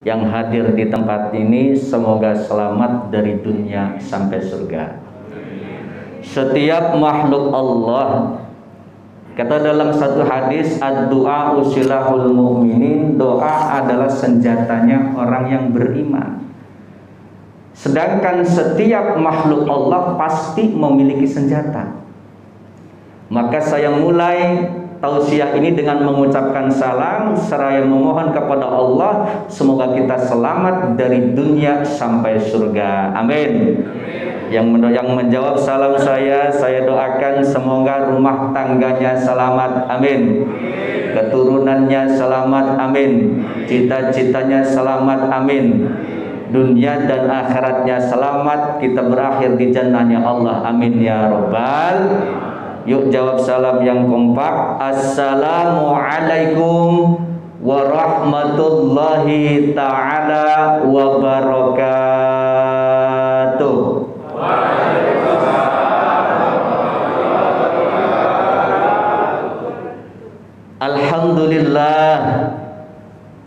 yang hadir di tempat ini semoga selamat dari dunia sampai surga. Setiap makhluk Allah, kata dalam satu hadis, ad-du'a usilahul mu'minin, doa adalah senjatanya orang yang beriman. Sedangkan setiap makhluk Allah pasti memiliki senjata. Maka saya mulai tausiah ini dengan mengucapkan salam seraya memohon kepada Allah semoga kita selamat dari dunia sampai surga. Amin. Yang menjawab salam saya doakan semoga rumah tangganya selamat. Amin. Keturunannya selamat. Amin. Cita-citanya selamat. Amin. Dunia dan akhiratnya selamat, kita berakhir di jannahnya Allah. Amin ya Rabbal. Yuk jawab salam yang kompak. Assalamualaikum warahmatullahi ta'ala wabarakatuh. Alhamdulillah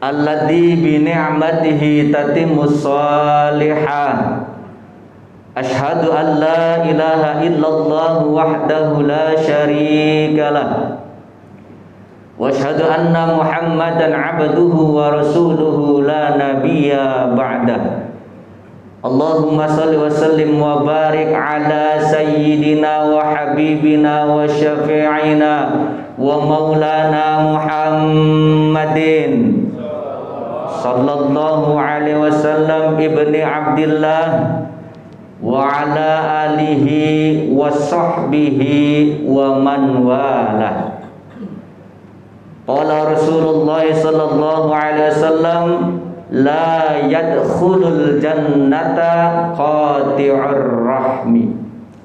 alladzi bi ni'matihi tatimmus shalihah. Ashhadu an la ilaha illallah wahdahu la syarikalah wa ashhadu anna Muhammadan abduhu wa rasuluhu la nabiyya ba'dah. Allahumma salli wa sallim wa barik ala sayyidina wa habibina wa syafi'ina wa maulana Muhammadin sallallahu alaihi wasallam ibni Abdillah wa ala alihi wa sahbihi wa man walah. Qala Rasulullah sallallahu alaihi wasallam la yadkhulul jannata qati'ur rahmi.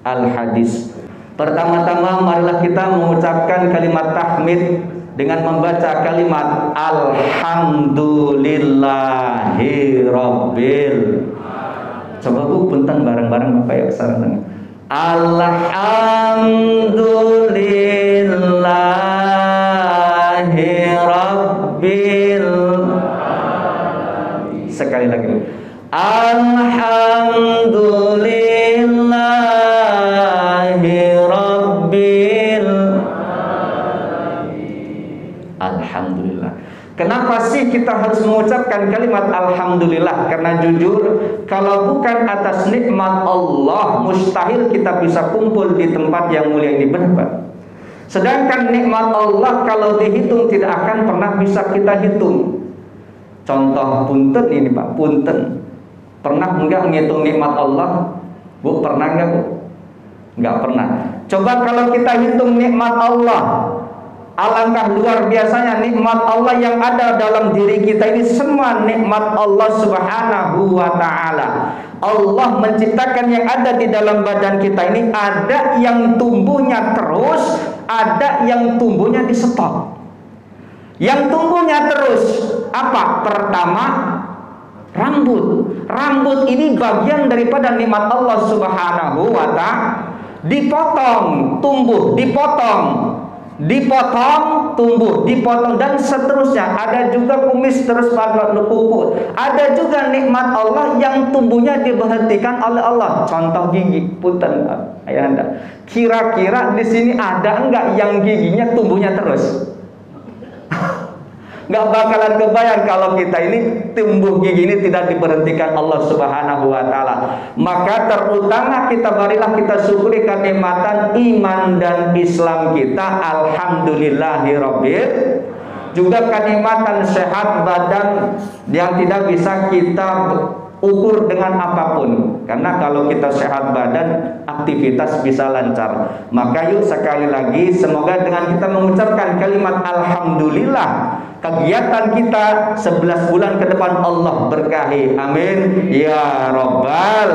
Al hadis. Pertama-tama marilah kita mengucapkan kalimat tahmid dengan membaca kalimat alhamdulillahi rabbil. Coba Bu punten bareng-bareng Bapak ya sareng. Alhamdulillahi rabbil. Sekali lagi. Alhamdulillahi rabbil. Alhamdulillah. Kenapa sih kita harus mengucapkan kalimat alhamdulillah? Karena jujur, kalau bukan atas nikmat Allah, mustahil kita bisa kumpul di tempat yang mulia ini, benar. Sedangkan nikmat Allah kalau dihitung tidak akan pernah bisa kita hitung. Contoh punten ini Pak, punten. Pernah enggak menghitung nikmat Allah? Bu, pernah enggak Bu? Enggak pernah. Coba kalau kita hitung nikmat Allah, alangkah luar biasanya nikmat Allah yang ada dalam diri kita ini. Semua nikmat Allah subhanahu wa ta'ala. Allah menciptakan yang ada di dalam badan kita ini. Ada yang tumbuhnya terus, ada yang tumbuhnya di stop. Yang tumbuhnya terus apa? Pertama, rambut. Rambut ini bagian daripada nikmat Allah subhanahu wa ta'ala. Dipotong, tumbuh, dipotong, tumbuh, dipotong, dan seterusnya. Ada juga kumis terus pada kuku. Ada juga nikmat Allah yang tumbuhnya diberhentikan oleh Allah. Contoh gigi, punten ayahanda. Kira-kira di sini ada enggak yang giginya tumbuhnya terus? Nggak bakalan kebayang kalau kita ini tumbuh gigi ini tidak diberhentikan Allah subhanahu wa ta'ala. Maka terutama marilah kita syukuri kenikmatan iman dan Islam kita. Alhamdulillahirabbil. Juga kenikmatan sehat badan yang tidak bisa kita ukur dengan apapun. Karena kalau kita sehat badan, aktivitas bisa lancar. Maka yuk sekali lagi, semoga dengan kita mengucapkan kalimat alhamdulillah, kegiatan kita 11 bulan ke depan Allah berkahi. Amin ya Rabbal.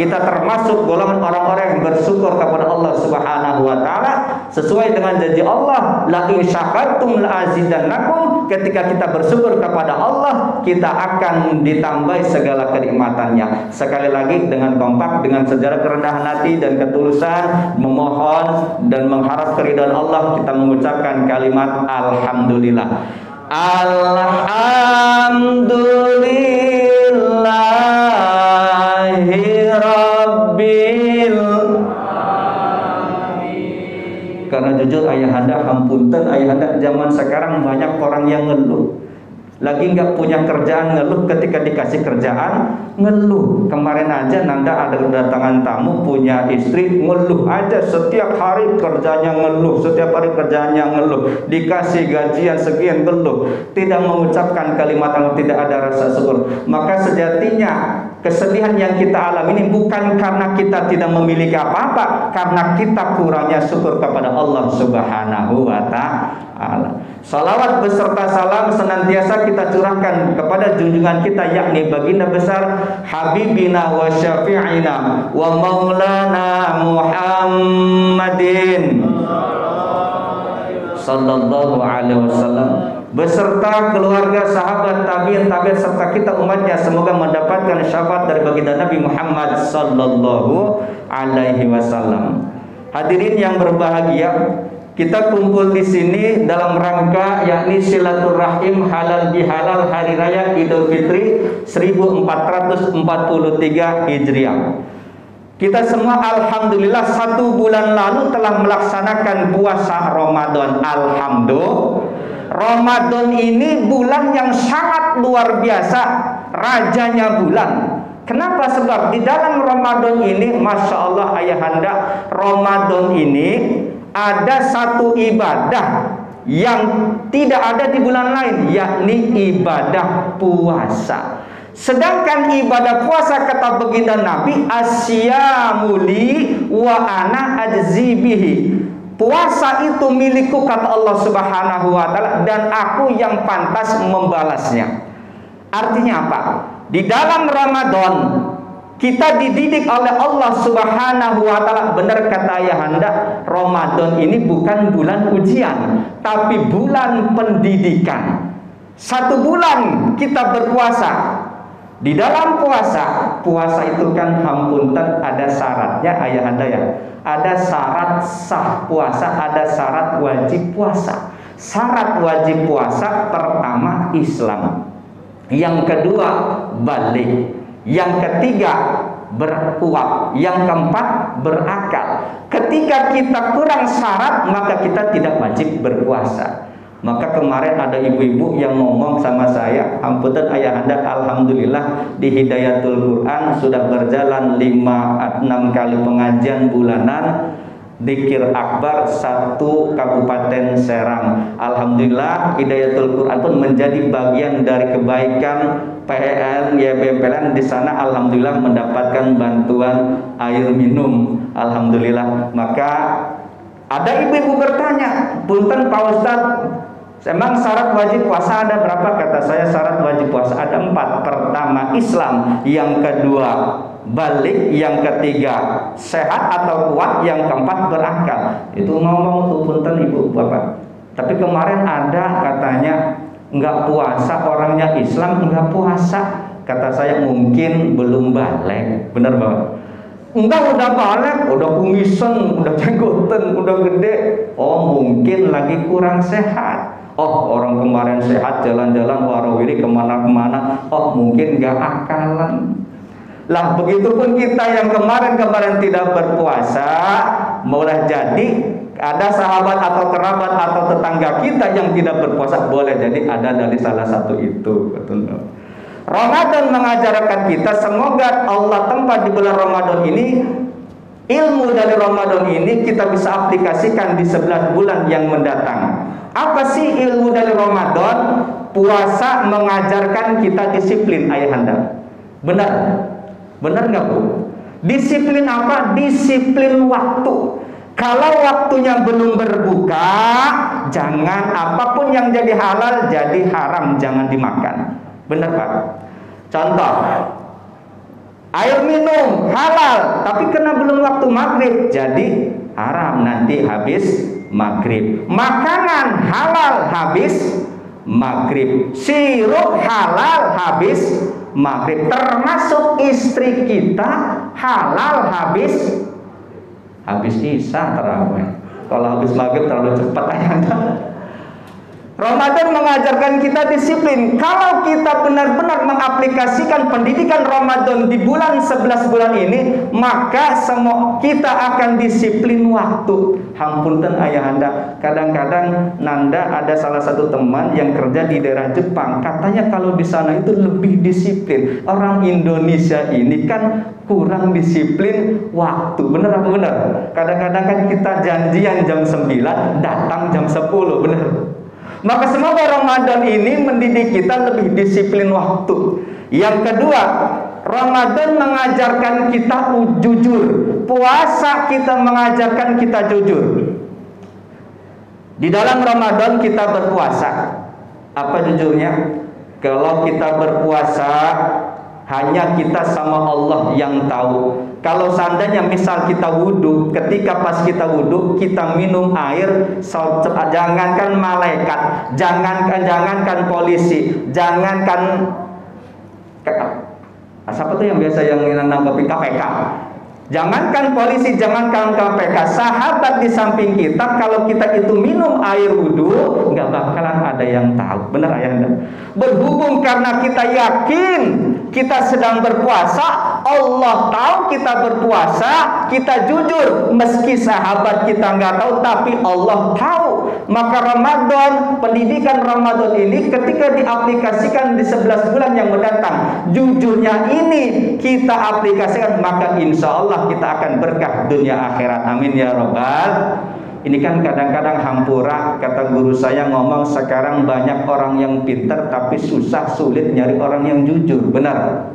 Kita termasuk golongan orang-orang yang bersyukur kepada Allah subhanahu wa ta'ala, sesuai dengan janji Allah, la in syakartum la azidannakum. Ketika kita bersyukur kepada Allah, kita akan ditambah segala kenikmatannya. Sekali lagi dengan kompak, dengan sejarah kerendahan hati dan ketulusan, memohon dan mengharap keridhaan Allah, kita mengucapkan kalimat alhamdulillah. Alhamdulillahirabbil. Karena jujur ayahanda, hampunten ayahanda, zaman sekarang banyak orang yang ngeluh. Lagi nggak punya kerjaan ngeluh, ketika dikasih kerjaan ngeluh. Kemarin aja Nanda ada kedatangan tamu punya istri ngeluh aja, setiap hari kerjanya ngeluh, setiap hari kerjanya ngeluh, dikasih gajian sekian ngeluh, tidak mengucapkan kalimat yang tidak ada rasa syukur. Maka sejatinya kesedihan yang kita alami ini bukan karena kita tidak memiliki apa-apa, karena kita kurangnya syukur kepada Allah Subhanahu wa ta'ala. Salawat beserta salam senantiasa kita curahkan kepada junjungan kita, yakni baginda besar Habibina wa syafi'ina wa maulana Muhammadin sallallahu alaihi wasallam, beserta keluarga, sahabat, tabi'in, serta kita umatnya, semoga mendapatkan syafaat dari baginda Nabi Muhammad sallallahu alaihi wasallam. Hadirin yang berbahagia, kita kumpul di sini dalam rangka yakni silaturahim halal bihalal hari raya Idul Fitri 1443 Hijriah. Kita semua alhamdulillah 1 bulan lalu telah melaksanakan puasa Ramadan. Alhamdulillah. Ramadan ini bulan yang sangat luar biasa, rajanya bulan. Kenapa? Sebab di dalam Ramadan ini, Masya Allah ayahanda, Ramadan ini ada satu ibadah yang tidak ada di bulan lain, yakni ibadah puasa. Sedangkan ibadah puasa kata baginda Nabi, asyamuli wa ana ajzi bihi. Puasa itu milikku kata Allah Subhanahu wa ta'ala, dan aku yang pantas membalasnya. Artinya apa? Di dalam Ramadan kita dididik oleh Allah Subhanahu wa ta'ala. Benar kata ayahanda, Ramadan ini bukan bulan ujian, tapi bulan pendidikan. 1 bulan kita berpuasa. Di dalam puasa itu kan hampunten ada syaratnya ayahanda ya. Ada syarat sah puasa, ada syarat wajib puasa. Syarat wajib puasa pertama Islam, yang kedua balik, yang ketiga berkuat, yang keempat berakal. Ketika kita kurang syarat, maka kita tidak wajib berpuasa. Maka kemarin ada ibu-ibu yang ngomong sama saya, ampunten ayahanda, alhamdulillah di Hidayatul Quran sudah berjalan 5-6 kali pengajian bulanan Dzikir Akbar 1 Kabupaten Serang. Alhamdulillah Hidayatul Quran pun menjadi bagian dari kebaikan PLN YBMPLN di sana. Alhamdulillah mendapatkan bantuan air minum. Alhamdulillah. Maka ada ibu-ibu bertanya, punten Pak Ustadz, emang syarat wajib puasa ada berapa? Kata saya syarat wajib puasa ada 4. Pertama Islam, yang kedua balik, yang ketiga sehat atau kuat, yang keempat berakal. Itu ngomong tuh punten ibu bapak. Tapi kemarin ada katanya nggak puasa, orangnya Islam nggak puasa. Kata saya mungkin belum balik. Benar bapak? Enggak, udah balik, udah kumisan, udah jenggoten, udah gede. Oh mungkin lagi kurang sehat. Oh orang kemarin sehat jalan-jalan warawiri kemana-kemana. Oh mungkin gak akalan. Lah begitupun kita yang kemarin tidak berpuasa, boleh jadi ada sahabat atau kerabat atau tetangga kita yang tidak berpuasa, boleh jadi ada dari salah satu itu. Betul. Ramadan mengajarkan kita, semoga Allah tempat di bulan Ramadan ini, ilmu dari Ramadan ini kita bisa aplikasikan di 11 bulan yang mendatang. Apa sih ilmu dari Ramadan? Puasa mengajarkan kita disiplin ayahanda. Benar? Benar nggak Bu? Disiplin apa? Disiplin waktu. Kalau waktunya belum berbuka, jangan, apapun yang jadi halal jadi haram, jangan dimakan. Benar Pak? Contoh, air minum halal, tapi karena belum waktu maghrib jadi haram, nanti habis maghrib. Makanan halal habis maghrib. Sirup halal habis maghrib. Termasuk istri kita halal habis isya terawih. Kalau habis maghrib terlalu cepat ayahanda. Ramadan mengajarkan kita disiplin. Kalau kita benar-benar mengaplikasikan pendidikan Ramadan di bulan 11 bulan ini, maka semua kita akan disiplin waktu. Hampunten ayahanda, kadang-kadang Nanda ada salah satu teman yang kerja di daerah Jepang. Katanya kalau di sana itu lebih disiplin. Orang Indonesia ini kan kurang disiplin waktu. Bener apa bener? Kadang-kadang kan kita janjian jam 9, datang jam 10. Bener? Maka semoga Ramadan ini mendidik kita lebih disiplin waktu. Yang kedua, Ramadan mengajarkan kita jujur. Puasa kita mengajarkan kita jujur. Di dalam Ramadan kita berpuasa. Apa jujurnya? Kalau kita berpuasa, hanya kita sama Allah yang tahu. Kalau seandainya misal kita wudhu, ketika pas kita wudhu kita minum air, jangankan malaikat, jangankan polisi, jangankan siapa tuh yang biasa yang nangkepin KPK, jangankan polisi, jangankan KPK, sahabat di samping kita, kalau kita itu minum air wudhu, nggak bakalan ada yang tahu. Benar ayahanda? Berhubung karena kita yakin kita sedang berpuasa, Allah tahu kita berpuasa, kita jujur, meski sahabat kita nggak tahu, tapi Allah tahu. Maka Ramadan, pendidikan Ramadan ini ketika diaplikasikan di 11 bulan yang mendatang, jujurnya ini kita aplikasikan, maka insya Allah kita akan berkah dunia akhirat. Amin ya Rabbal. Ini kan kadang-kadang hampura, kata guru saya ngomong, sekarang banyak orang yang pintar tapi susah, sulit nyari orang yang jujur. Benar?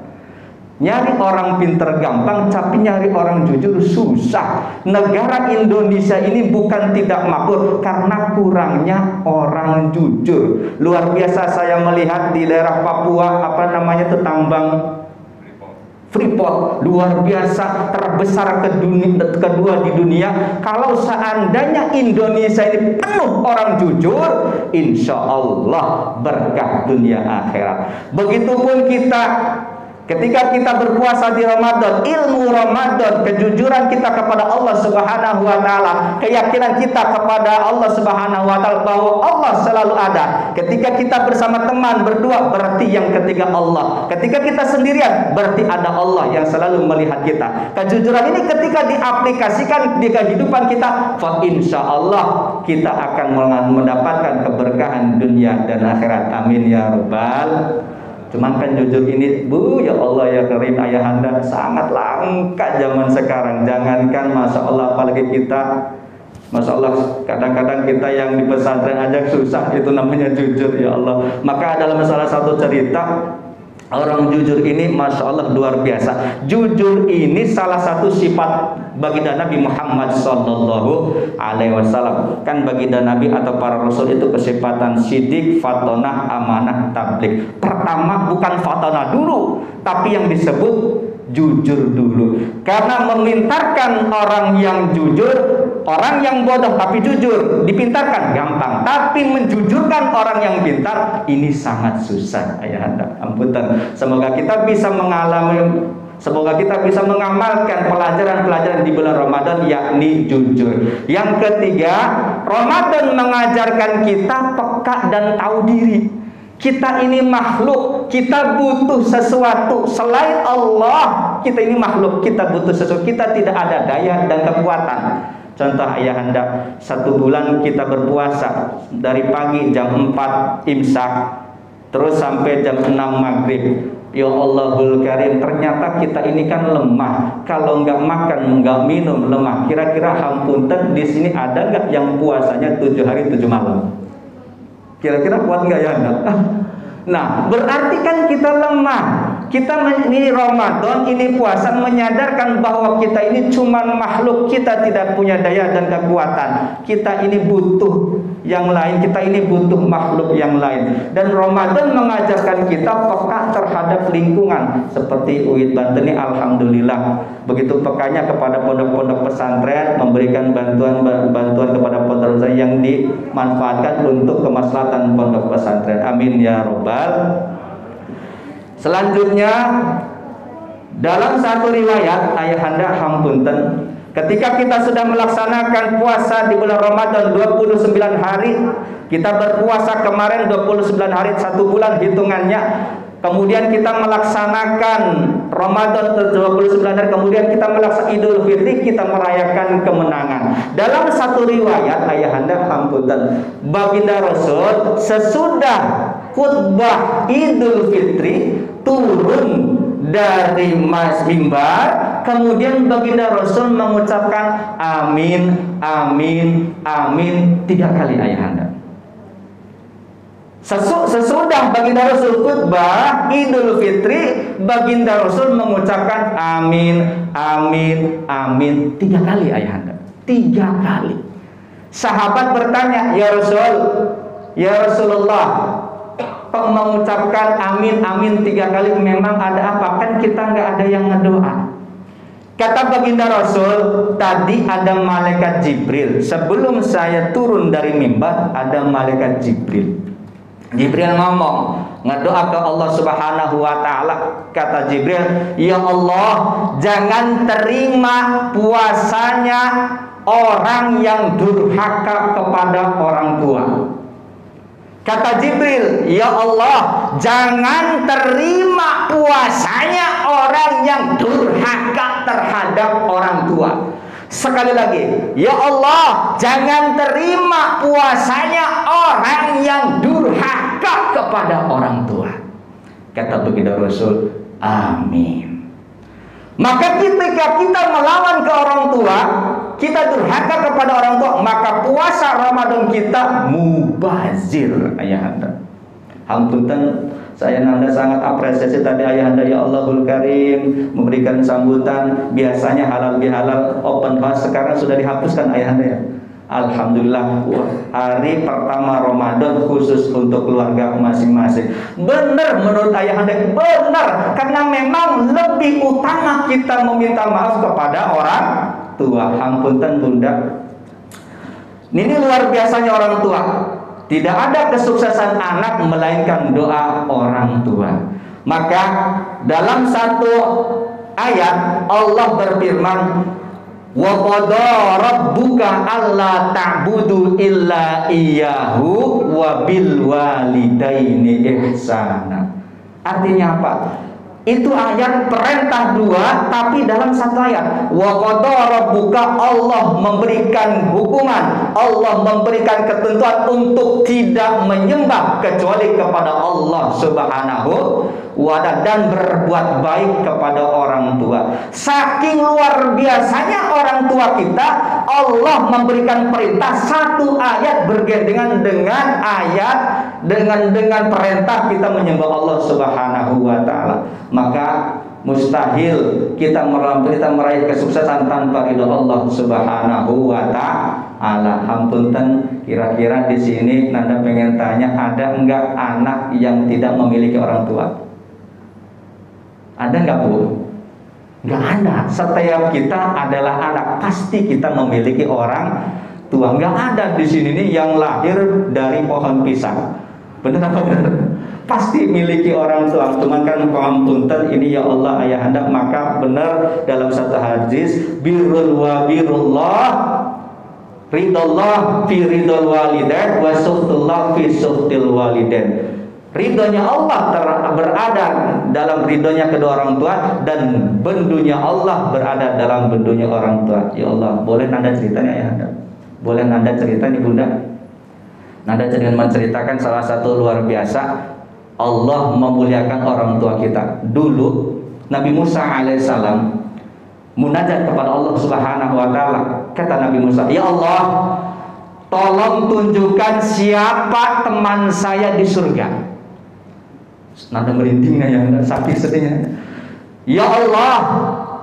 Nyari orang pintar gampang, tapi nyari orang jujur susah. Negara Indonesia ini bukan tidak makmur karena kurangnya orang jujur. Luar biasa saya melihat di daerah Papua, apa namanya itu, tambang Freeport, luar biasa, terbesar kedua di dunia. Kalau seandainya Indonesia ini penuh orang jujur, insya Allah berkah dunia akhirat. Begitupun kita, ketika kita berpuasa di Ramadan, ilmu Ramadan, kejujuran kita kepada Allah Subhanahu wa taala, keyakinan kita kepada Allah Subhanahu wa taala bahwa Allah selalu ada. Ketika kita bersama teman berdua, berarti yang ketiga Allah. Ketika kita sendirian, berarti ada Allah yang selalu melihat kita. Kejujuran ini ketika diaplikasikan di kehidupan kita, fa insya Allah kita akan mendapatkan keberkahan dunia dan akhirat. Amin ya Rabbal. Cuman kan jujur ini, Bu, ya Allah ya Karim, ayahanda, sangat langka zaman sekarang. Jangankan Masya Allah, apalagi kita, Masya Allah, kadang-kadang kita yang di pesantren aja susah, itu namanya jujur, ya Allah. Maka dalam salah satu cerita, orang jujur ini Masya Allah luar biasa. Jujur ini salah satu sifat baginda Nabi Muhammad Sallallahu Alaihi Wasallam. Kan baginda Nabi atau para Rasul itu kesifatan sidik, fatonah, amanah, tablik. Pertama bukan fatonah dulu, tapi yang disebut jujur dulu. Karena memintarkan orang yang jujur, orang yang bodoh tapi jujur, dipintarkan gampang. Tapi menjujurkan orang yang pintar, ini sangat susah ayahanda. Ampunten. Semoga kita bisa mengalami, semoga kita bisa mengamalkan pelajaran-pelajaran di bulan Ramadan, yakni jujur. Yang ketiga, Ramadan mengajarkan kita peka dan tahu diri. Kita ini makhluk, kita butuh sesuatu selain Allah. Kita ini makhluk, kita butuh sesuatu. Kita tidak ada daya dan kekuatan. Contoh ayahanda, 1 bulan kita berpuasa dari pagi jam 4 imsak, terus sampai jam 6 maghrib. Ya Allahul Karim, ternyata kita ini kan lemah. Kalau nggak makan, nggak minum, lemah. Kira-kira hampunten di sini ada nggak yang puasanya 7 hari 7 malam? Kira-kira kuat nggak ya anda? Nah, berarti kan kita lemah. Kita ini Ramadan, ini puasa menyadarkan bahwa kita ini cuma makhluk, kita tidak punya daya dan kekuatan. Kita ini butuh yang lain, kita ini butuh makhluk yang lain. Dan Ramadan mengajarkan kita peka terhadap lingkungan. Seperti UID Banten ini alhamdulillah begitu pekanya kepada pondok-pondok pesantren, memberikan bantuan kepada pondok pesantren yang dimanfaatkan untuk kemaslahatan pondok pesantren. Amin ya Rabbal. Selanjutnya, dalam satu riwayat ayahanda hampunten, ketika kita sudah melaksanakan puasa di bulan Ramadan 29 hari, Kita berpuasa kemarin 29 hari 1 bulan hitungannya. Kemudian kita melaksanakan Ramadan 29 hari, kemudian kita melaksanakan Idul Fitri, kita merayakan kemenangan. Dalam satu riwayat ayahanda hampunten, baginda Rasul sesudah khutbah Idul Fitri turun dari mimbar, kemudian baginda Rasul mengucapkan amin, amin, amin 3 kali ayahanda. Sesudah baginda Rasul khutbah Idul Fitri, baginda Rasul mengucapkan amin, amin, amin 3 kali ayahanda. 3 kali. Sahabat bertanya, ya Rasul, ya Rasulullah, kok mengucapkan amin, amin 3 kali, memang ada apa? Kan kita nggak ada yang ngedoa. Kata baginda Rasul, tadi ada malaikat Jibril. Sebelum saya turun dari mimbar, ada malaikat Jibril. Jibril ngomong, ngedoa ke Allah Subhanahu wa taala. Kata Jibril, "Ya Allah, jangan terima puasanya orang yang durhaka kepada orang tua." Kata Jibril, "Ya Allah, jangan terima puasanya orang yang durhaka terhadap orang tua." Sekali lagi, ya Allah, jangan terima puasanya orang yang durhaka kepada orang tua. Kata baginda Rasul, amin. Maka ketika kita melawan ke orang tua, kita durhaka kepada orang tua, maka puasa Ramadan kita mubazir ayahanda. Hampunten, saya nanda sangat apresiasi tadi ayahanda, ya Allahul Karim memberikan sambutan. Biasanya halal bihalal open house, sekarang sudah dihapuskan ayahanda ya. Alhamdulillah, hari pertama Ramadan khusus untuk keluarga masing-masing. Benar menurut ayahanda, benar, karena memang lebih utama kita meminta maaf kepada orang tua. Hampunten bunda, ini luar biasanya orang tua. Tidak ada kesuksesan anak melainkan doa orang tua. Maka dalam satu ayat Allah berfirman, wa qada rabbuka alla ta'budu illa iyyahu wa bil walidaini ihsana. Artinya apa? Itu ayat perintah 2 tapi dalam satu ayat. Wa qada rabbuka, Allah memberikan hukuman, Allah memberikan ketentuan untuk tidak menyembah kecuali kepada Allah Subhanahu wa ta'ala dan berbuat baik kepada orang tua. Saking luar biasanya orang tua kita, Allah memberikan perintah satu ayat bergandengan dengan ayat dengan perintah kita menyembah Allah Subhanahu wa ta'ala. Maka mustahil kita meraih kesuksesan tanpa ridho Allah Subhanahu wa ta'ala. Hampunten, kira-kira di sini nanda pengen tanya, ada enggak anak yang tidak memiliki orang tua? Ada enggak Bu? Enggak ada. Setiap kita adalah anak, pasti kita memiliki orang tua. Enggak ada di sini nih yang lahir dari pohon pisang. Benar apa benar? Pasti miliki orang tua. Cuman kan punten ini ya Allah ayahanda, maka benar dalam satu hadis, birrul wa birrullah, ridallah fi ridal walidain wa suhtullah fi suhtil walidain. Ridhonya Allah berada dalam ridhonya kedua orang tua, dan bendunya Allah berada dalam bendunya orang tua. Ya Allah, boleh nanda ceritanya ayahanda? Boleh nanda cerita nih bunda? Nanda ingin menceritakan salah satu luar biasa, Allah memuliakan orang tua kita. Dulu Nabi Musa alaihissalam munajat kepada Allah Subhanahu wa ta'ala. Kata Nabi Musa, ya Allah, tolong tunjukkan siapa teman saya di surga. Nada merinding ya, sakit sedihnya. Ya Allah,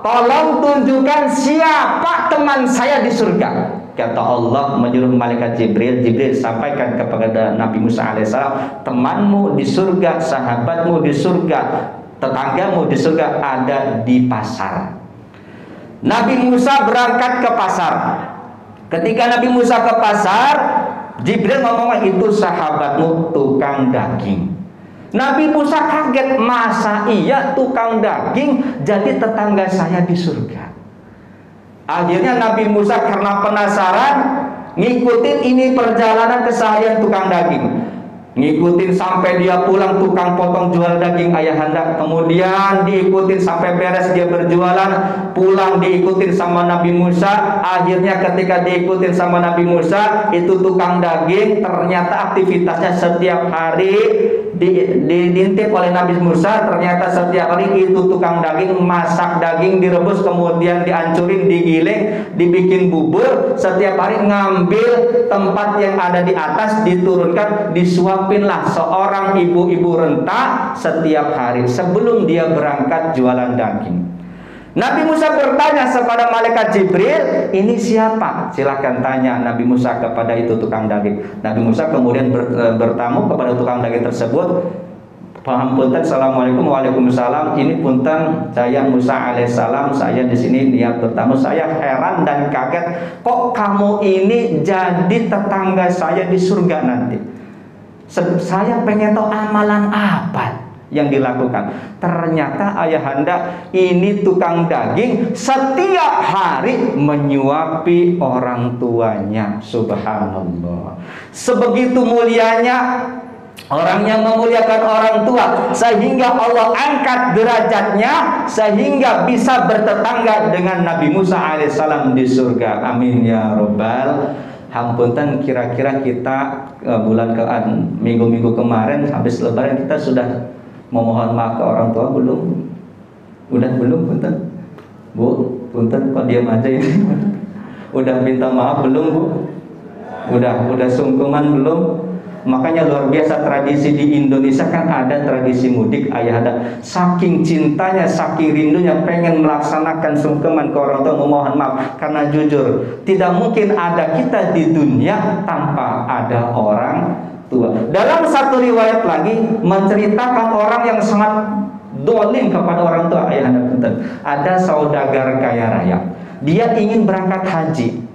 tolong tunjukkan siapa teman saya di surga. Kata Allah menyuruh malaikat Jibril, Jibril sampaikan kepada Nabi Musa alaihissalam, temanmu di surga, sahabatmu di surga, tetanggamu di surga ada di pasar. Nabi Musa berangkat ke pasar. Ketika Nabi Musa ke pasar, Jibril ngomong, itu sahabatmu tukang daging. Nabi Musa kaget, masa iya tukang daging jadi tetangga saya di surga. Akhirnya Nabi Musa karena penasaran, ngikutin ini perjalanan keseharian tukang daging, ngikutin sampai dia pulang tukang potong jual daging ayahanda, kemudian diikutin sampai beres dia berjualan, pulang diikutin sama Nabi Musa. Akhirnya ketika diikutin sama Nabi Musa, itu tukang daging ternyata aktivitasnya setiap hari diintip oleh Nabi Musa. Ternyata setiap hari itu tukang daging masak daging, direbus, kemudian dihancurin, digiling, dibikin bubur. Setiap hari ngambil tempat yang ada di atas, diturunkan, disuapinlah seorang ibu-ibu renta setiap hari sebelum dia berangkat jualan daging. Nabi Musa bertanya kepada malaikat Jibril, ini siapa? Silahkan tanya Nabi Musa kepada itu tukang daging. Nabi Musa kemudian bertamu kepada tukang daging tersebut. Punten, assalamualaikum. Waalaikumsalam. Ini punten, saya Musa alaihissalam. Saya di sini niat bertamu. Saya heran dan kaget, kok kamu ini jadi tetangga saya di surga nanti. Saya pengen tahu amalan apa yang dilakukan. Ternyata ayahanda ini tukang daging setiap hari menyuapi orang tuanya. Subhanallah. Sebegitu mulianya orang yang memuliakan orang tua, sehingga Allah angkat derajatnya sehingga bisa bertetangga dengan Nabi Musa alaihissalam di surga. Amin ya robbal. Hampunten, kira-kira kita minggu-minggu kemarin habis lebaran kita sudah memohon maaf ke orang tua belum? Udah belum, punten? Bu, punten kok diam aja ini? Udah minta maaf belum, Bu? Udah sungkeman belum? Makanya luar biasa tradisi di Indonesia kan ada tradisi mudik ayahanda. Saking cintanya, saking rindunya pengen melaksanakan sungkeman ke orang tua, memohon maaf. Karena jujur, tidak mungkin ada kita di dunia tanpa ada orang tua. Dalam satu riwayat lagi menceritakan orang yang sangat dolim kepada orang tua ayahanda punten. Ada saudagar kaya raya, dia ingin berangkat haji.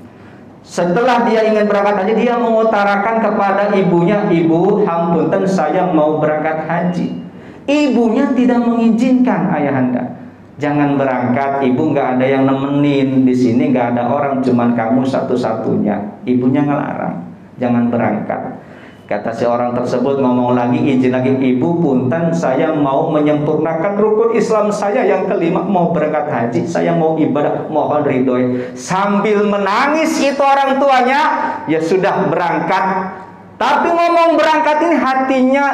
Setelah dia ingin berangkat haji, dia mengutarakan kepada ibunya, ibu, hampunten, saya mau berangkat haji. Ibunya tidak mengizinkan ayahanda. Jangan berangkat, ibu nggak ada yang nemenin di sini, nggak ada orang, cuman kamu satu-satunya. Ibunya ngelarang, jangan berangkat. Kata si orang tersebut ngomong lagi, izin lagi, ibu punten, saya mau menyempurnakan rukun Islam saya yang kelima, mau berangkat haji, saya mau ibadah, mohon ridhoi. Sambil menangis itu orang tuanya, ya sudah berangkat. Tapi ngomong berangkat ini hatinya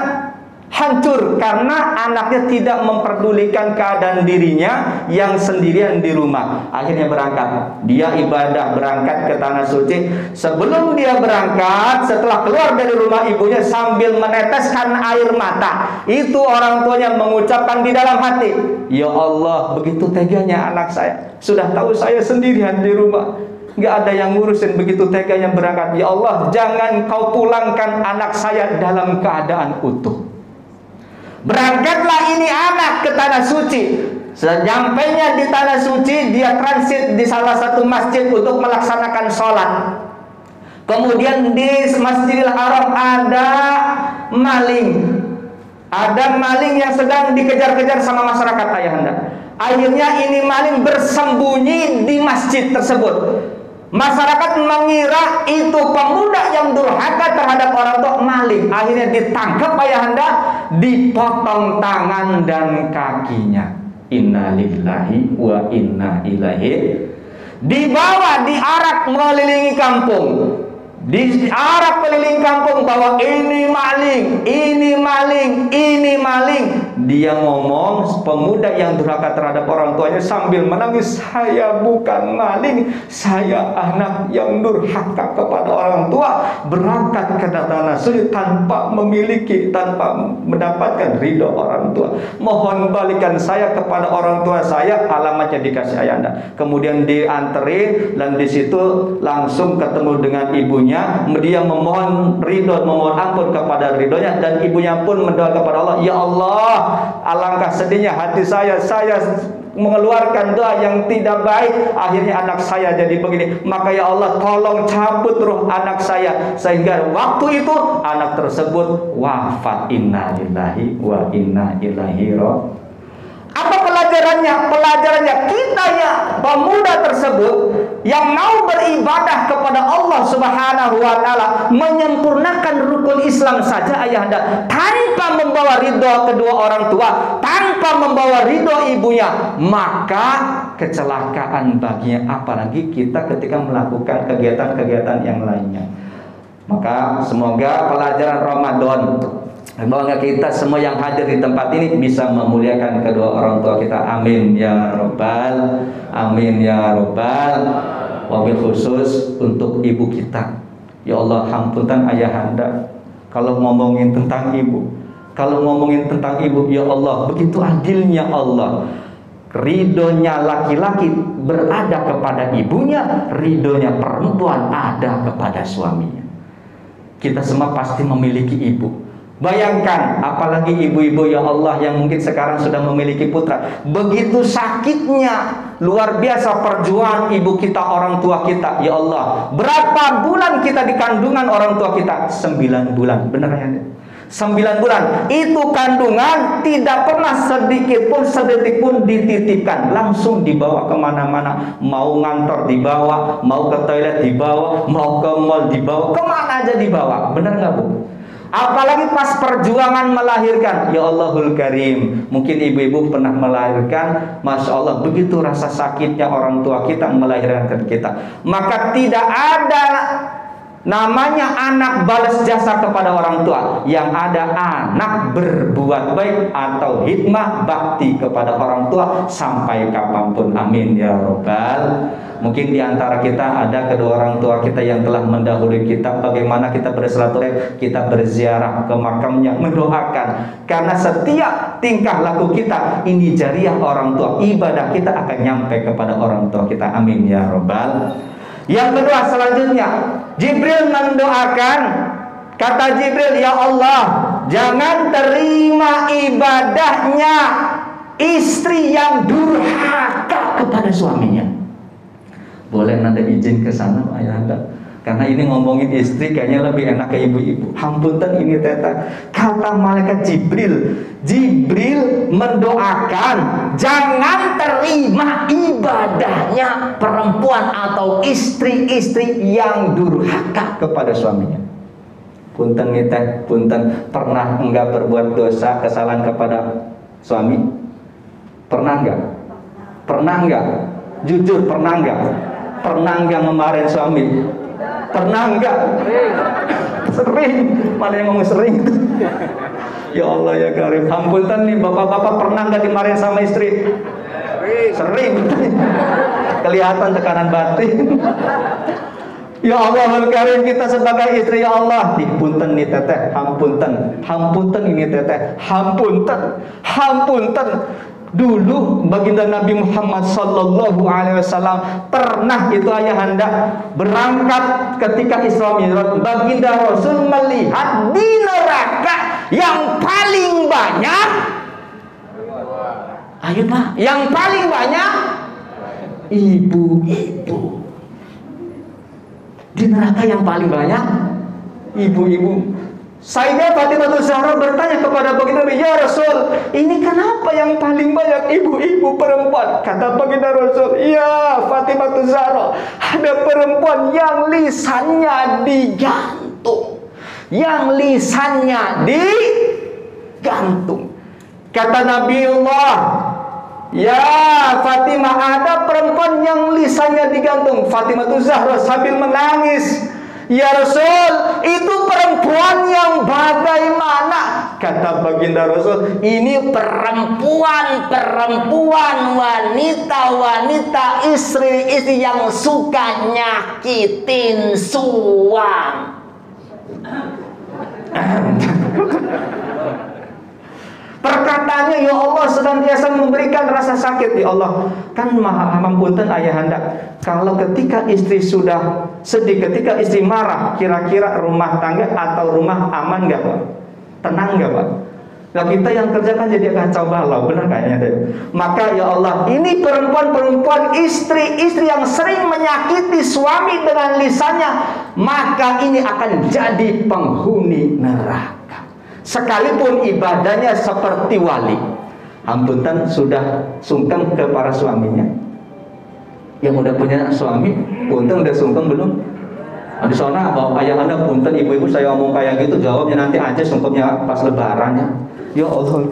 hancur karena anaknya tidak memperdulikan keadaan dirinya yang sendirian di rumah. Akhirnya berangkat, dia ibadah, berangkat ke tanah suci. Sebelum dia berangkat, setelah keluar dari rumah ibunya sambil meneteskan air mata, itu orang tuanya mengucapkan di dalam hati, ya Allah, begitu teganya anak saya. Sudah tahu saya sendirian di rumah, nggak ada yang ngurusin, begitu teganya berangkat. Ya Allah, jangan kau pulangkan anak saya dalam keadaan utuh. Berangkatlah ini anak ke tanah suci. Sesampainya di tanah suci, dia transit di salah satu masjid untuk melaksanakan sholat. Kemudian di Masjidil Haram ada maling. Ada maling yang sedang dikejar-kejar sama masyarakat ayahanda. Akhirnya ini maling bersembunyi di masjid tersebut. Masyarakat mengira itu pemuda yang durhaka terhadap orang tua, maling. Akhirnya ditangkap ayahanda, dipotong tangan dan kakinya. Inna lillahi wa inna ilaihi. Dibawa, diarak mengelilingi kampung. Diarak keliling kampung bahwa ini maling, ini maling, ini maling. Dia ngomong, pemuda yang durhaka terhadap orang tuanya sambil menangis, saya bukan maling, saya anak yang durhaka kepada orang tua, berangkat ke tanah suci tanpa memiliki, tanpa mendapatkan ridho orang tua. Mohon balikan saya kepada orang tua saya. Alamatnya dikasih ayahanda. Kemudian dianterin dan di situ langsung ketemu dengan ibunya. Dia memohon ridho, memohon ampun kepada ridhonya, dan ibunya pun mendoa kepada Allah, ya Allah, alangkah sedihnya hati saya mengeluarkan doa yang tidak baik, akhirnya anak saya jadi begini. Maka ya Allah, tolong cabut ruh anak saya, sehingga waktu itu anak tersebut wafat. Inna lillahi wa inna ilaihi raji'un. Apa pelajarannya? Pelajarannya kita ya pemuda tersebut yang mau beribadah kepada Allah Subhanahu Subhanahu wa taala menyempurnakan rukun Islam saja ayahanda tanpa membawa ridho kedua orang tua, tanpa membawa ridho ibunya, maka kecelakaan baginya, apalagi kita ketika melakukan kegiatan-kegiatan yang lainnya. Maka semoga pelajaran Ramadan, semoga kita semua yang hadir di tempat ini bisa memuliakan kedua orang tua kita. Amin ya robbal, amin ya robbal. Wabil khusus untuk ibu kita. Ya Allah, ampunkan ayahanda. Kalau ngomongin tentang ibu, ya Allah, begitu adilnya Allah. Ridhonya laki-laki berada kepada ibunya, ridhonya perempuan ada kepada suaminya. Kita semua pasti memiliki ibu. Bayangkan, apalagi ibu-ibu ya Allah yang mungkin sekarang sudah memiliki putra. Begitu sakitnya, luar biasa perjuangan ibu kita, orang tua kita. Ya Allah, berapa bulan kita di kandungan orang tua kita? 9 bulan, benar ya? 9 bulan. Itu kandungan tidak pernah sedikit pun, sedetik pun dititipkan. Langsung dibawa kemana-mana. Mau ngantor dibawa, mau ke toilet dibawa, mau ke mall dibawa, kemana aja dibawa. Benar nggak Bu? Apalagi pas perjuangan melahirkan. Ya Allahul Karim, mungkin ibu-ibu pernah melahirkan. Masya Allah, begitu rasa sakitnya orang tua kita melahirkan kita. Maka tidak ada namanya anak balas jasa kepada orang tua. Yang ada anak berbuat baik atau hikmah bakti kepada orang tua sampai kapanpun. Amin ya robbal. Mungkin di antara kita ada kedua orang tua kita yang telah mendahului kita. Bagaimana kita bersilaturahim, kita berziarah ke makamnya, mendoakan. Karena setiap tingkah laku kita ini jariah orang tua. Ibadah kita akan nyampe kepada orang tua kita. Amin ya robbal. Yang kedua selanjutnya, Jibril mendoakan. Kata Jibril, ya Allah, jangan terima ibadahnya istri yang durhaka kepada suaminya. Boleh nanti izin ke sana ayahanda, karena ini ngomongin istri kayaknya lebih enak ke ibu-ibu. Hampunten ini teta. Kata malaikat Jibril mendoakan jangan terima ibadahnya perempuan atau istri-istri yang durhaka kepada suaminya. Punten nih teh, punten, pernah enggak berbuat dosa, kesalahan kepada suami? Pernah enggak? Pernah enggak? Jujur pernah enggak? Pernah enggak ngemarin suami? Pernah enggak? Sering. Mana yang ngomong sering? Ya Allah ya Karim. Hampunten nih bapak-bapak, pernah enggak dimarahin sama istri? Sering. Kelihatan tekanan batin. Ya Allahul Karim, kita sebagai istri ya Allah, dipunten nih teteh, hampunten ini teteh, hampunten. Dulu baginda Nabi Muhammad sallallahu alaihi wasallam pernah itu ayahanda berangkat ketika Isra Mi'raj. Baginda Rasul melihat di neraka yang paling banyak, ayo Pak, yang paling banyak ibu-ibu. Di neraka yang paling banyak ibu-ibu. Sayyidah Fatimah Zahra bertanya kepada baginda Nabi, ya Rasul, ini kenapa yang paling banyak ibu-ibu perempuan? Kata baginda Rasul, ya Fatimah Zahra, ada perempuan yang lisannya digantung, yang lisannya digantung. Kata Nabiullah, ya Fatimah, ada perempuan yang lisannya digantung. Fatimah Zahra sambil menangis, ya Rasul, itu perempuan yang bagaimana? Kata baginda Rasul, ini perempuan, wanita, istri yang suka nyakitin suami. Perkataannya, ya Allah, senantiasa memberikan rasa sakit. Ya Allah, kan maha ampunten ayahanda, kalau ketika istri sudah sedih, ketika istri marah, kira-kira rumah tangga atau rumah aman gak Pak? Tenang gak Pak? Nah kita yang kerja kan jadi kacau balau, benar kayaknya deh. Maka ya Allah, ini perempuan-perempuan, istri-istri yang sering menyakiti suami dengan lisannya, maka ini akan jadi penghuni neraka. Sekalipun ibadahnya seperti wali. Ampunten, sudah sungkem ke para suaminya? Yang udah punya suami, punten udah sungkem belum? Di sana bawa ayah anda punten ibu-ibu saya ngomong kayak gitu jawabnya nanti aja sungkemnya pas lebaran ya. Ya Allah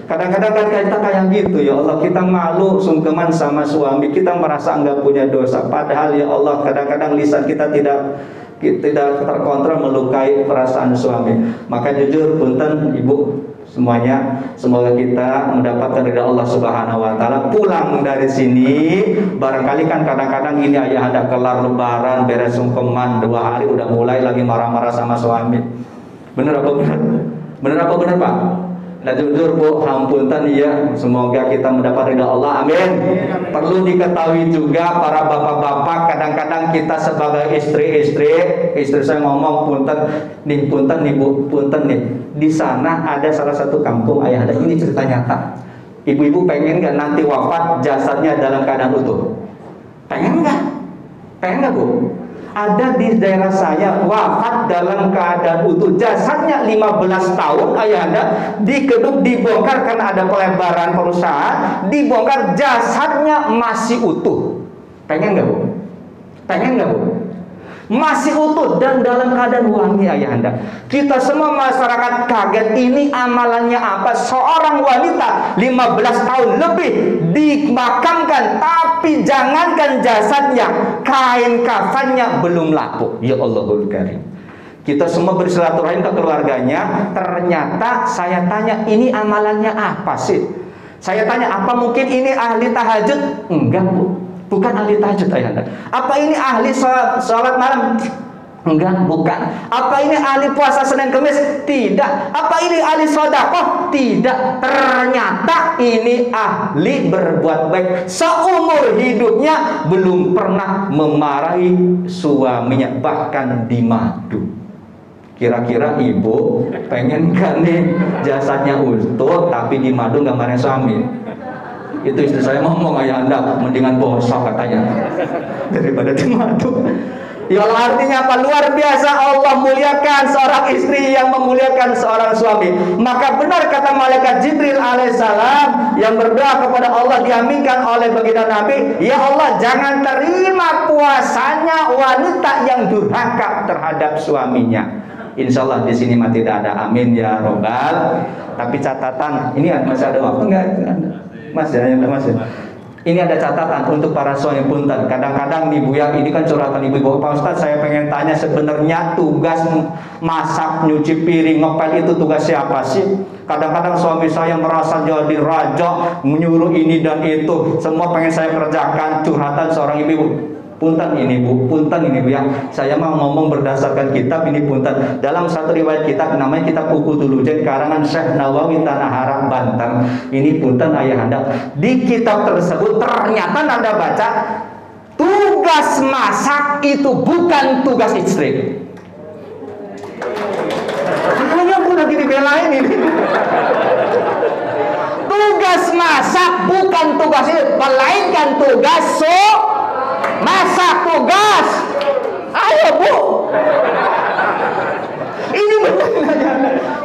kadang-kadang kan kita kayak gitu ya Allah, kita malu sungkeman sama suami, kita merasa enggak punya dosa, padahal ya Allah kadang-kadang lisan kita tidak terkontrol melukai perasaan suami. Maka jujur punten ibu semuanya, semoga kita mendapatkan ridha Allah Subhanahu wa taala. Pulang dari sini barangkali kan kadang-kadang ini ayah ada kelar lebaran beres sungkeman 2 hari udah mulai lagi marah-marah sama suami. Bener apa bener? Bener apa bener Pak? Nah jujur Bu, hampunten ya, semoga kita mendapat ridha Allah, amin. Perlu diketahui juga para bapak-bapak, kadang-kadang kita sebagai istri saya ngomong punten nih Bu, punten nih. Di sana ada salah satu kampung ayah ada, ini cerita nyata. Ibu-ibu pengen nggak nanti wafat jasadnya dalam keadaan utuh? Pengen nggak? Pengen nggak Bu? Ada di daerah saya wafat dalam keadaan utuh, jasadnya 15 tahun ayah anda dikeduk, dibongkar karena ada pelebaran perusahaan, dibongkar jasadnya masih utuh. Pengen nggak Bu? Pengen nggak Bu? Masih utuh dan dalam keadaan wangi ayah anda. Kita semua masyarakat kaget, ini amalannya apa? Seorang wanita 15 tahun lebih dimakamkan, tapi jangankan jasadnya, kain kafannya belum laku. Ya Allahul Karim. Kita semua bersilaturahim ke keluarganya. Ternyata saya tanya, ini amalannya apa sih? Saya tanya, apa mungkin ini ahli tahajud? Enggak Bu, bukan ahli tahajud ayah anda. Apa ini ahli sholat malam? Enggak, bukan. Apa ini ahli puasa Senin Kemis? Tidak. Apa ini ahli sedekah? Tidak. Ternyata ini ahli berbuat baik. Seumur hidupnya belum pernah memarahi suaminya, bahkan dimadu. Kira-kira ibu pengen kan nih jasadnya utuh tapi dimadu nggak marahin suami? Itu istri saya ngomong, ayah anda mendingan bosok katanya daripada dimadu. Ya Allah, artinya apa? Luar biasa Allah muliakan seorang istri yang memuliakan seorang suami. Maka benar kata malaikat Jibril alaihissalam yang berdoa kepada Allah, diaminkan oleh baginda Nabi, ya Allah jangan terima puasanya wanita yang durhaka terhadap suaminya. Insya Allah di sini mah tidak ada, amin ya robbal. Tapi catatan, ini masih ada waktu nggak? Mas. Ini ada catatan untuk para suami punten. Kadang-kadang nih Bu ya, ini kan curhatan ibu-ibu. Pak Ustadz, saya pengen tanya, sebenarnya tugas masak, nyuci piring, ngepel itu tugas siapa sih? Kadang-kadang suami saya merasa jadi raja, menyuruh ini dan itu, semua pengen saya kerjakan. Curhatan seorang ibu-ibu. Punten ini Bu, punten ini Bu ya. Saya mau ngomong berdasarkan kitab ini punten. Dalam satu riwayat kitab namanya kitab Ukudulujen karangan Syekh Nawawi Tanah Haram Banten. Ini punten ayah anda. Di kitab tersebut ternyata anda baca tugas masak itu bukan tugas istri. Makanya pun lagi dibelain ini. Tugas masak bukan tugas istri, melainkan tugas masak tugas. Ayo Bu, ini benar.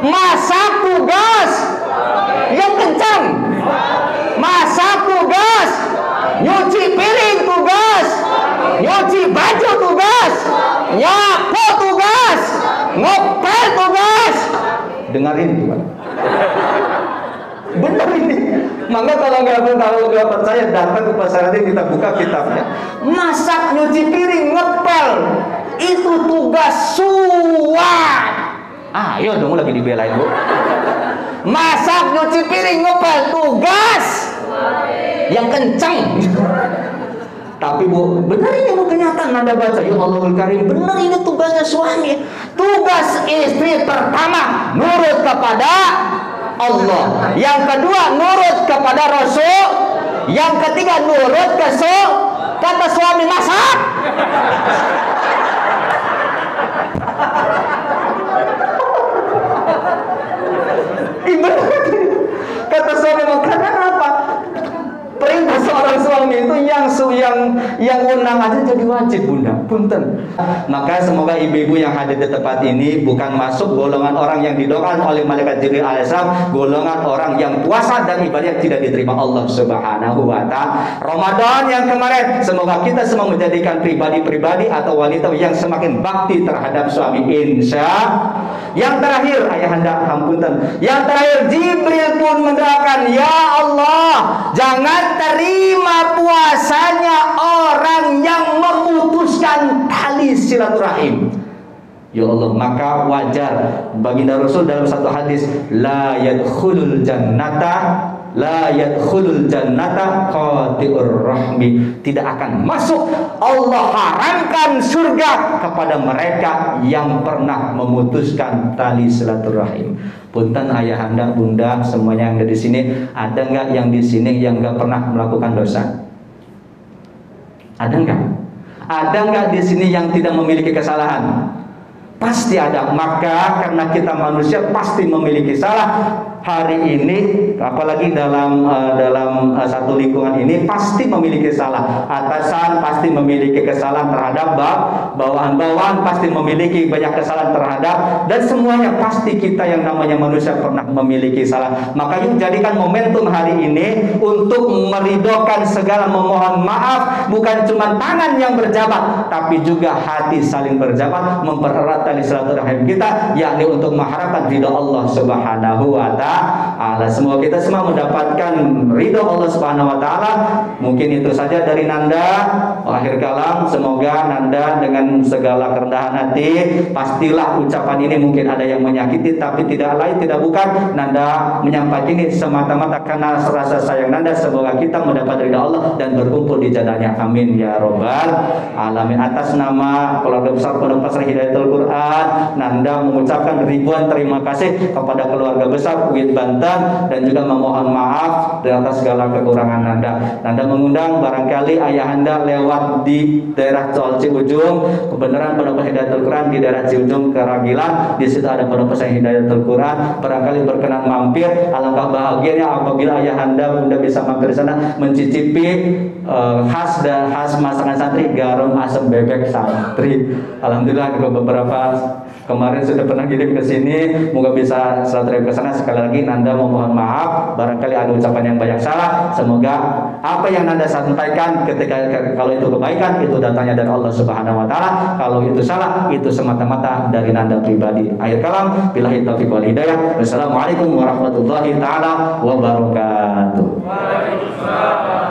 Masak tugas yang kencang, masak tugas, nyuci piring tugas, nyuci baju tugas, nyapu tugas, ngepel tugas. Dengarin tuh, benar ini. Maka kalau nggak percaya datang ke pasar ini, kita buka kitabnya. Masak, nyuci piring, ngepel itu tugas suami. Ayo dong, lagi dibelain Bu. Masak, nyuci piring, ngepel tugas yang kencang. Tapi Bu, benar ini Bu, kenyataan anda baca. Ya Allahul Karim, benar ini tugasnya suami. Tugas istri pertama nurut kepada Allah, yang kedua nurut kepada Rasul, yang ketiga nurut ke kata suami masak. Kata suami makan apa? Perintah seorang suami itu yang undang aja jadi wajib Bunda. punten. Maka semoga ibu-ibu yang hadir di tempat ini bukan masuk golongan orang yang didoakan oleh malaikat Jibril alaihissalam, golongan orang yang puasa dan ibadah tidak diterima Allah Subhanahu wa taala. Ramadan yang kemarin semoga kita semua menjadikan pribadi-pribadi atau wanita yang semakin bakti terhadap suami, insya. Yang terakhir ayahanda hampunten, yang terakhir Jibril pun mendoakan, ya Allah, jangan terima puasanya orang yang memutuskan tali silaturahim. Ya Allah, maka wajar baginda Rasul dalam satu hadis, la yadkhulul jannata qati'ur rahmi, tidak akan masuk, Allah haramkan surga kepada mereka yang pernah memutuskan tali silaturahim. Punten ayahanda, bunda, semuanya yang ada di sini, ada nggak yang di sini yang nggak pernah melakukan dosa? Ada nggak? Ada nggak di sini yang tidak memiliki kesalahan? Pasti ada. Maka karena kita manusia pasti memiliki salah. Hari ini apalagi dalam satu lingkungan ini pasti memiliki salah. Atasan pasti memiliki kesalahan terhadap bawahan-bawahan pasti memiliki banyak kesalahan terhadap, dan semuanya pasti kita yang namanya manusia pernah memiliki salah. Maka yuk jadikan momentum hari ini untuk meridhokan segala, memohon maaf, bukan cuma tangan yang berjabat tapi juga hati saling berjabat, mempererat tali silaturahim kita, yakni untuk mengharapkan ridha Allah Subhanahu wa taala. Semoga kita semua mendapatkan ridha Allah Subhanahu wa taala. Mungkin itu saja dari Nanda. Akhir kalam, semoga Nanda dengan segala kerendahan hati, pastilah ucapan ini mungkin ada yang menyakiti, tapi tidak lain tidak bukan Nanda menyampaikan ini semata-mata karena rasa sayang Nanda. Semoga kita mendapat ridha Allah dan berkumpul di jannahnya. Amin ya robbal alamin. Atas nama keluarga besar Pondok Pesantren Hidayatul Quran, Nanda mengucapkan ribuan terima kasih kepada keluarga besar UIN Banten dan juga memohon maaf atas segala kekurangan Nanda. Nanda mengundang barangkali ayahanda lewat di daerah Tol Ciujung, kebenaran Pondok Hidayatul Quran di daerah Ciujung Keragilan, di situ ada Pondok Pesantren Hidayatul Quran, barangkali berkenan mampir. Alangkah bahagianya apabila ayahanda bunda bisa mampir di sana mencicipi khas masakan santri, garam asam bebek santri. Alhamdulillah beberapa kemarin sudah pernah kirim ke sini, moga bisa selalu ke sana. Sekali lagi Nanda memohon maaf barangkali ada ucapan yang banyak salah. Semoga apa yang Nanda sampaikan ketika kalau itu kebaikan itu datangnya dari Allah Subhanahu wa taala, kalau itu salah itu semata-mata dari Nanda pribadi. Akhir kalam, billahi taufiq wal hidayah. Wassalamualaikum warahmatullahi taala wabarakatuh. Waalaikumsalam.